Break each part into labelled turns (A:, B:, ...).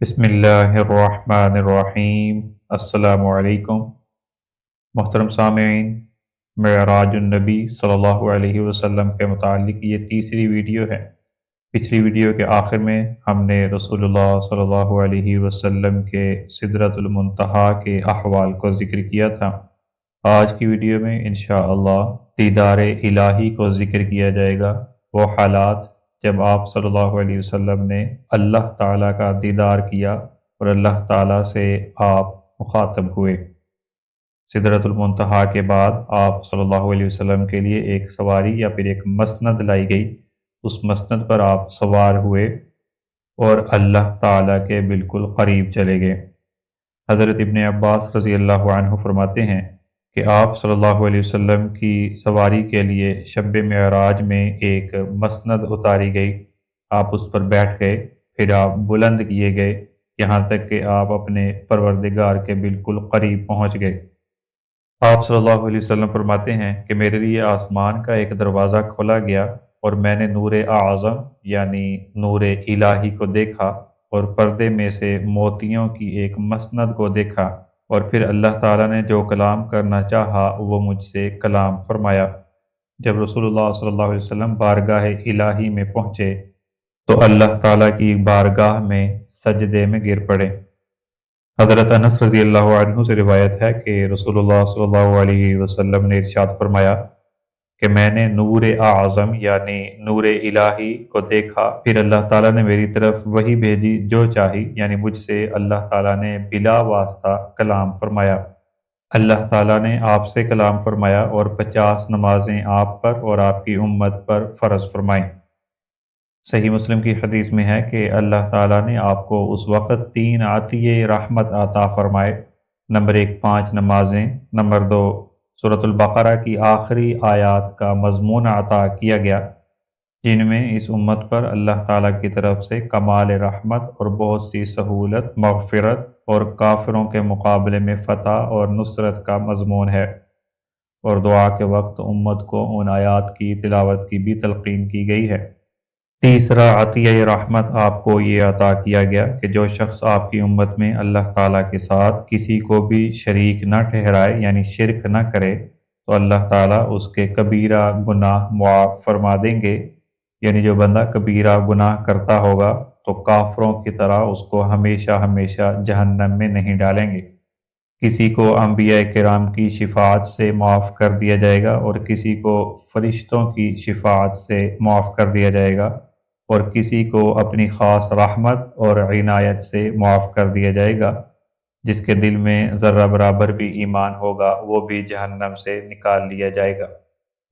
A: بسم اللہ الرحمن الرحیم۔ السلام علیکم محترم سامعین، معراج النبی صلی اللہ علیہ وسلم کے متعلق یہ تیسری ویڈیو ہے۔ پچھلی ویڈیو کے آخر میں ہم نے رسول اللہ صلی اللہ علیہ وسلم کے سدرۃ المنتہا کے احوال کو ذکر کیا تھا۔ آج کی ویڈیو میں انشاءاللہ دیدار الہی کو ذکر کیا جائے گا، وہ حالات جب آپ صلی اللہ علیہ وسلم نے اللہ تعالیٰ کا دیدار کیا اور اللہ تعالیٰ سے آپ مخاطب ہوئے۔ سدرۃ المنتہا کے بعد آپ صلی اللہ علیہ وسلم کے لیے ایک سواری یا پھر ایک مسند لائی گئی، اس مسند پر آپ سوار ہوئے اور اللہ تعالیٰ کے بالکل قریب چلے گئے۔ حضرت ابن عباس رضی اللہ عنہ فرماتے ہیں کہ آپ صلی اللہ علیہ وسلم کی سواری کے لیے شب معراج میں ایک مسند اتاری گئی، آپ اس پر بیٹھ گئے، پھر آپ بلند کیے گئے یہاں تک کہ آپ اپنے پروردگار کے بالکل قریب پہنچ گئے۔ آپ صلی اللہ علیہ وسلم فرماتے ہیں کہ میرے لیے آسمان کا ایک دروازہ کھولا گیا اور میں نے نور اعظم یعنی نور الہی کو دیکھا اور پردے میں سے موتیوں کی ایک مسند کو دیکھا، اور پھر اللہ تعالیٰ نے جو کلام کرنا چاہا وہ مجھ سے کلام فرمایا۔ جب رسول اللہ صلی اللہ علیہ وسلم بارگاہ الہی میں پہنچے تو اللہ تعالیٰ کی بارگاہ میں سجدے میں گر پڑے۔ حضرت انس رضی اللہ عنہ سے روایت ہے کہ رسول اللہ صلی اللہ علیہ وسلم نے ارشاد فرمایا کہ میں نے نور اعظم یعنی نور الہی کو دیکھا، پھر اللہ تعالیٰ نے میری طرف وحی بھیجی جو چاہی، یعنی مجھ سے اللہ تعالیٰ نے بلا واسطہ کلام فرمایا۔ اللہ تعالیٰ نے آپ سے کلام فرمایا اور 50 نمازیں آپ پر اور آپ کی امت پر فرض فرمائیں۔ صحیح مسلم کی حدیث میں ہے کہ اللہ تعالیٰ نے آپ کو اس وقت 3 عطیے رحمت عطا فرمائے۔ نمبر 1 5 نمازیں، نمبر 2 سورۃ البقرہ کی آخری آیات کا مضمون عطا کیا گیا، جن میں اس امت پر اللہ تعالیٰ کی طرف سے کمال رحمت اور بہت سی سہولت، مغفرت اور کافروں کے مقابلے میں فتح اور نصرت کا مضمون ہے، اور دعا کے وقت امت کو ان آیات کی تلاوت کی بھی تلقین کی گئی ہے۔ تیسرا عطیہ رحمت آپ کو یہ عطا کیا گیا کہ جو شخص آپ کی امت میں اللہ تعالیٰ کے ساتھ کسی کو بھی شریک نہ ٹھہرائے یعنی شرک نہ کرے تو اللہ تعالیٰ اس کے کبیرہ گناہ معاف فرما دیں گے، یعنی جو بندہ کبیرہ گناہ کرتا ہوگا تو کافروں کی طرح اس کو ہمیشہ ہمیشہ جہنم میں نہیں ڈالیں گے۔ کسی کو انبیاء کرام کی شفاعت سے معاف کر دیا جائے گا اور کسی کو فرشتوں کی شفاعت سے معاف کر دیا جائے گا، اور کسی کو اپنی خاص رحمت اور عنایت سے معاف کر دیا جائے گا۔ جس کے دل میں ذرہ برابر بھی ایمان ہوگا وہ بھی جہنم سے نکال لیا جائے گا۔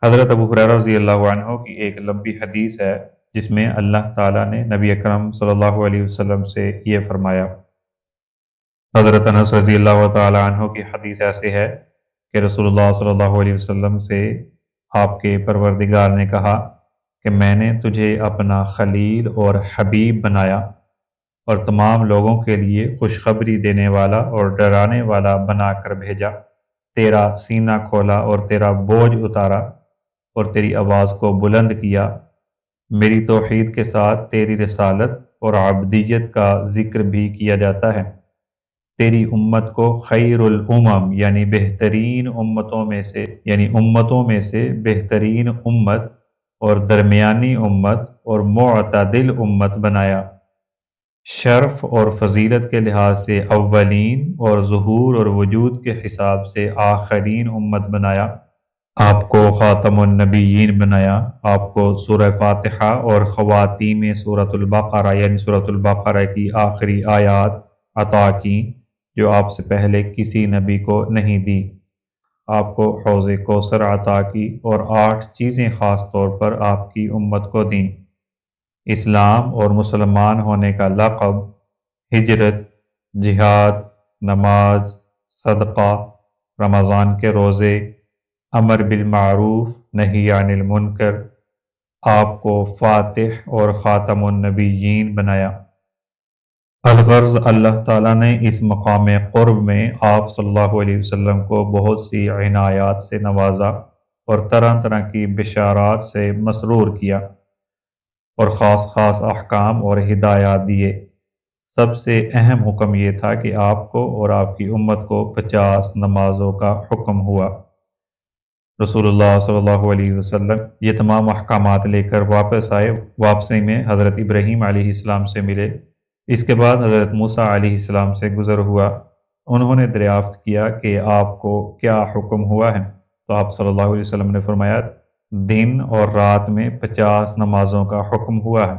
A: حضرت ابو ہریرہ رضی اللہ عنہ کی ایک لمبی حدیث ہے جس میں اللہ تعالیٰ نے نبی اکرم صلی اللہ علیہ وسلم سے یہ فرمایا۔ حضرت انس رضی اللہ تعالی عنہ کی حدیث ایسے ہے کہ رسول اللہ صلی اللہ علیہ وسلم سے آپ کے پروردگار نے کہا کہ میں نے تجھے اپنا خلیل اور حبیب بنایا اور تمام لوگوں کے لیے خوشخبری دینے والا اور ڈرانے والا بنا کر بھیجا، تیرا سینہ کھولا اور تیرا بوجھ اتارا اور تیری آواز کو بلند کیا، میری توحید کے ساتھ تیری رسالت اور عبدیت کا ذکر بھی کیا جاتا ہے، تیری امت کو خیر الامم یعنی بہترین امتوں میں سے بہترین امت اور درمیانی امت اور معتدل امت بنایا، شرف اور فضیلت کے لحاظ سے اولین اور ظہور اور وجود کے حساب سے آخرین امت بنایا، آپ کو خاتم النبیین بنایا، آپ کو سورہ فاتحہ اور خواتین سورۃ البقرہ یعنی سورۃ البقرہ کی آخری آیات عطا کی جو آپ سے پہلے کسی نبی کو نہیں دی، آپ کو حوض کوثر عطا کی اور 8 چیزیں خاص طور پر آپ کی امت کو دیں: اسلام اور مسلمان ہونے کا لقب، ہجرت، جہاد، نماز، صدقہ، رمضان کے روزے، امر بالمعروف نہی عن المنکر، آپ کو فاتح اور خاتم النبیین بنایا۔ الغرض اللہ تعالیٰ نے اس مقام قرب میں آپ صلی اللہ علیہ وسلم کو بہت سی عنایات سے نوازا اور طرح طرح کی بشارات سے مسرور کیا اور خاص خاص احکام اور ہدایات دیے۔ سب سے اہم حکم یہ تھا کہ آپ کو اور آپ کی امت کو 50 نمازوں کا حکم ہوا۔ رسول اللہ صلی اللہ علیہ وسلم یہ تمام احکامات لے کر واپس آئے۔ واپسی میں حضرت ابراہیم علیہ السلام سے ملے۔ اس کے بعد حضرت موسیٰ علیہ السلام سے گزر ہوا۔ انہوں نے دریافت کیا کہ آپ کو کیا حکم ہوا ہے؟ تو آپ صلی اللہ علیہ وسلم نے فرمایا، دن اور رات میں 50 نمازوں کا حکم ہوا ہے۔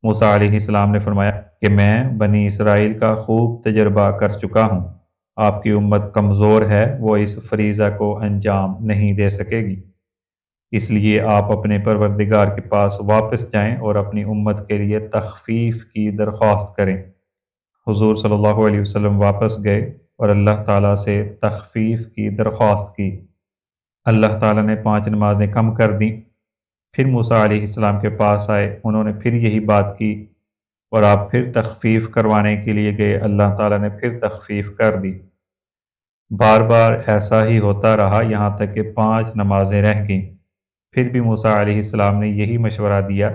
A: موسیٰ علیہ السلام نے فرمایا کہ میں بنی اسرائیل کا خوب تجربہ کر چکا ہوں، آپ کی امت کمزور ہے، وہ اس فریضہ کو انجام نہیں دے سکے گی، اس لیے آپ اپنے پروردگار کے پاس واپس جائیں اور اپنی امت کے لیے تخفیف کی درخواست کریں۔ حضور صلی اللہ علیہ وسلم واپس گئے اور اللہ تعالیٰ سے تخفیف کی درخواست کی۔ اللہ تعالیٰ نے 5 نمازیں کم کر دیں۔ پھر موسیٰ علیہ السلام کے پاس آئے، انہوں نے پھر یہی بات کی اور آپ پھر تخفیف کروانے کے لیے گئے، اللہ تعالیٰ نے پھر تخفیف کر دی۔ بار بار ایسا ہی ہوتا رہا، یہاں تک کہ 5 نمازیں رہ گئیں۔ پھر بھی موسیٰ علیہ السلام نے یہی مشورہ دیا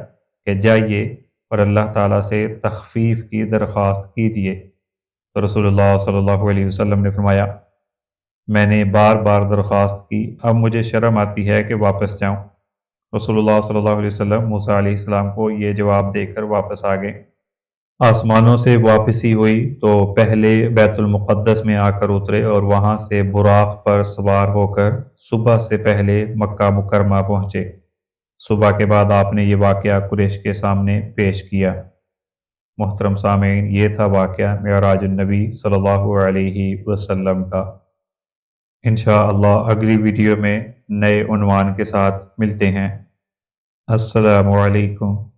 A: کہ جائیے اور اللہ تعالیٰ سے تخفیف کی درخواست کیجیے۔ تو رسول اللہ صلی اللہ علیہ وسلم نے فرمایا، میں نے بار بار درخواست کی، اب مجھے شرم آتی ہے کہ واپس جاؤں۔ رسول اللہ صلی اللہ علیہ وسلم موسیٰ علیہ السلام کو یہ جواب دے کر واپس آ گئے۔ آسمانوں سے واپسی ہوئی تو پہلے بیت المقدس میں آ کر اترے اور وہاں سے براق پر سوار ہو کر صبح سے پہلے مکہ مکرمہ پہنچے۔ صبح کے بعد آپ نے یہ واقعہ قریش کے سامنے پیش کیا۔ محترم سامعین، یہ تھا واقعہ معراج النبی صلی اللہ علیہ وسلم کا۔ انشاءاللہ اگلی ویڈیو میں نئے عنوان کے ساتھ ملتے ہیں۔ السلام علیکم۔